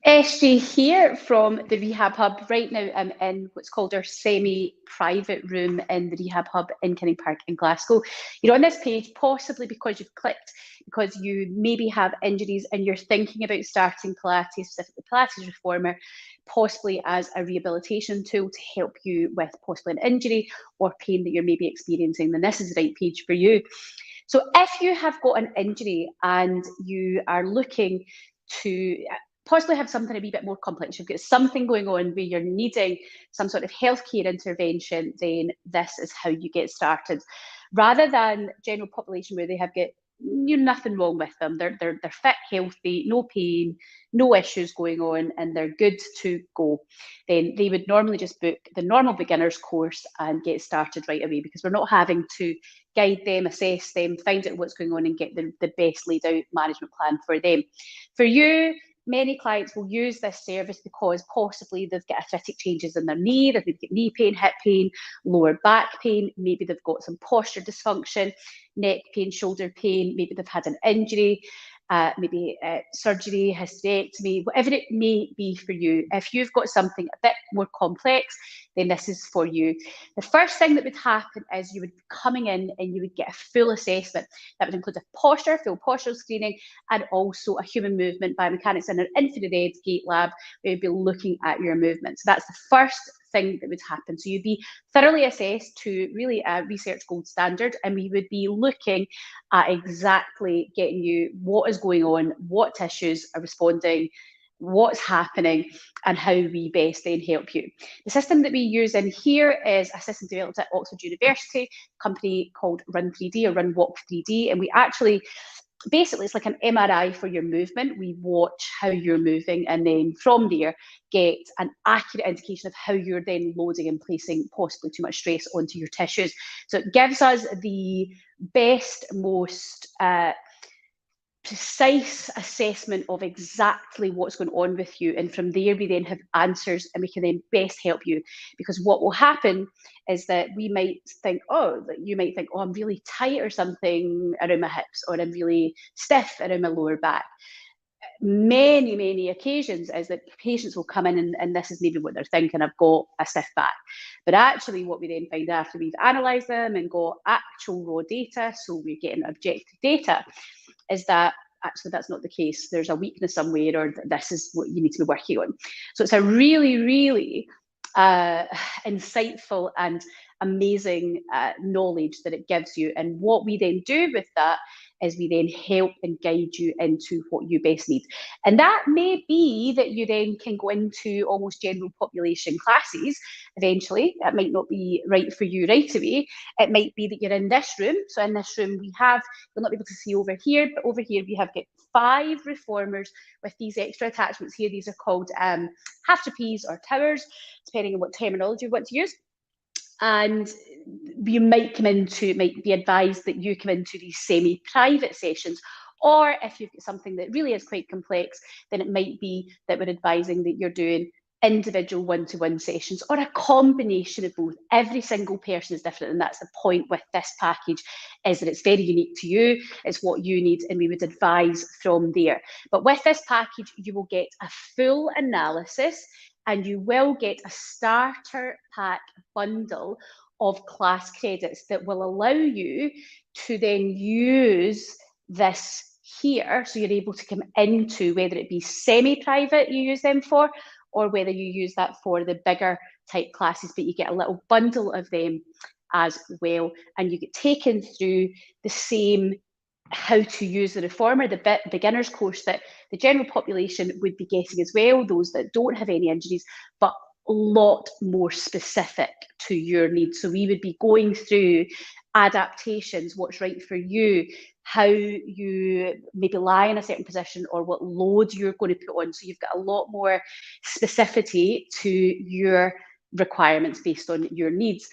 SJ here from the Rehab Hub. Right now I'm in what's called our semi-private room in the Rehab Hub in Kinning Park in Glasgow. You're on this page possibly because you've clicked, because you maybe have injuries and you're thinking about starting Pilates, specifically Pilates Reformer, possibly as a rehabilitation tool to help you with possibly an injury or pain that you're maybe experiencing, then this is the right page for you. So if you have got an injury and you are looking to possibly have something a wee bit more complex, you've got something going on where you're needing some sort of healthcare intervention, then this is how you get started. Rather than general population where they have got nothing wrong with them, they're fit, healthy, no pain, no issues going on, and they're good to go, then they would normally just book the normal beginners course and get started right away, because we're not having to guide them, assess them, find out what's going on and get the best laid out management plan for them. For you, many clients will use this service because possibly they've got arthritic changes in their knee, they've got knee pain, hip pain, lower back pain, maybe they've got some posture dysfunction, neck pain, shoulder pain, maybe they've had an injury, maybe surgery, hysterectomy, whatever it may be for you. If you've got something a bit more complex, then this is for you. The first thing that would happen is you would be coming in and you would get a full assessment. That would include a posture, full postural screening, and also a human movement biomechanics in an infrared gait lab where you'd be looking at your movement. So that's the first thing that would happen. So you'd be thoroughly assessed to really a research gold standard, and we would be looking at exactly getting you what is going on, what tissues are responding, what's happening, and how we best then help you. The system that we use in here is a system developed at Oxford University, a company called Run 3D or Run Walk 3D, and we actually basically it's like an MRI for your movement. We watch how you're moving, and then from there get an accurate indication of how you're then loading and placing possibly too much stress onto your tissues. So it gives us the best, most precise assessment of exactly what's going on with you, and from there we then have answers and we can then best help you. Because what will happen is that we might think, you might think, I'm really tight or something around my hips, or I'm really stiff around my lower back. Many occasions is that patients will come in and this is maybe what they're thinking, I've got a stiff back. But actually what we then find after we've analysed them and got actual raw data, so we're getting objective data, is that actually that's not the case. There's a weakness somewhere, or this is what you need to be working on. So it's a really insightful and amazing knowledge that it gives you. And what we then do with that is we then help and guide you into what you best need. And that may be that you then can go into almost general population classes eventually. That might not be right for you right away. It might be that you're in this room. So in this room we have, you'll not be able to see over here, but over here we have got 5 reformers with these extra attachments here. These are called half trapeze or towers, depending on what terminology you want to use. And you might be advised that you come into these semi-private sessions, or if you've got something that really is quite complex, then it might be that we're advising that you're doing individual one-to-one sessions, or a combination of both. Every single person is different, and that's the point with this package, is that it's very unique to you, it's what you need, and we would advise from there. But with this package you will get a full analysis, and you will get a starter pack bundle of class credits that will allow you to then use this here. So you're able to come into, whether it be semi-private you use them for, or whether you use that for the bigger type classes, but you get a little bundle of them as well. And you get taken through the same how to use the reformer, the beginners course that the general population would be getting as well, those that don't have any injuries, but a lot more specific to your needs. So we would be going through adaptations, what's right for you, how you maybe lie in a certain position, or what load you're going to put on. So you've got a lot more specificity to your requirements based on your needs.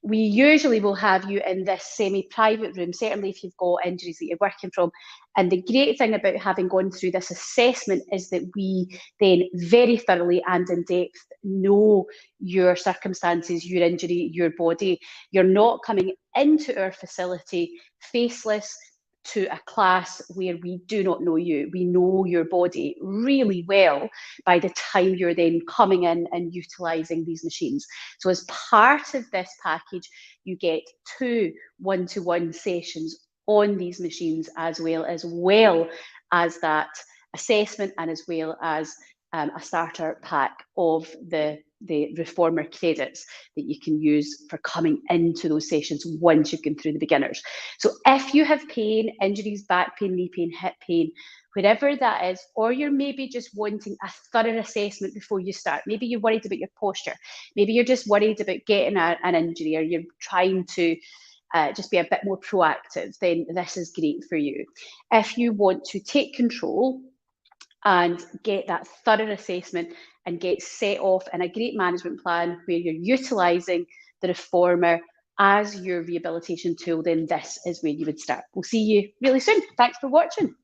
We usually will have you in this semi-private room, certainly if you've got injuries that you're working from. And the great thing about having gone through this assessment is that we then very thoroughly and in depth know your circumstances, your injury, your body. You're not coming into our facility faceless, to a class where we do not know you. We know your body really well by the time you're then coming in and utilising these machines. So as part of this package, you get 2 one-to-one sessions on these machines, as well as that assessment, and as well as a starter pack of the reformer credits that you can use for coming into those sessions once you've gone through the beginners. So if you have pain, injuries, back pain, knee pain, hip pain, whatever that is, or you're maybe just wanting a thorough assessment before you start, maybe you're worried about your posture, maybe you're just worried about getting an injury, or you're trying to just be a bit more proactive, then this is great for you. If you want to take control and get that thorough assessment and get set off in a great management plan where you're utilising the reformer as your rehabilitation tool, then this is where you would start. We'll see you really soon. Thanks for watching.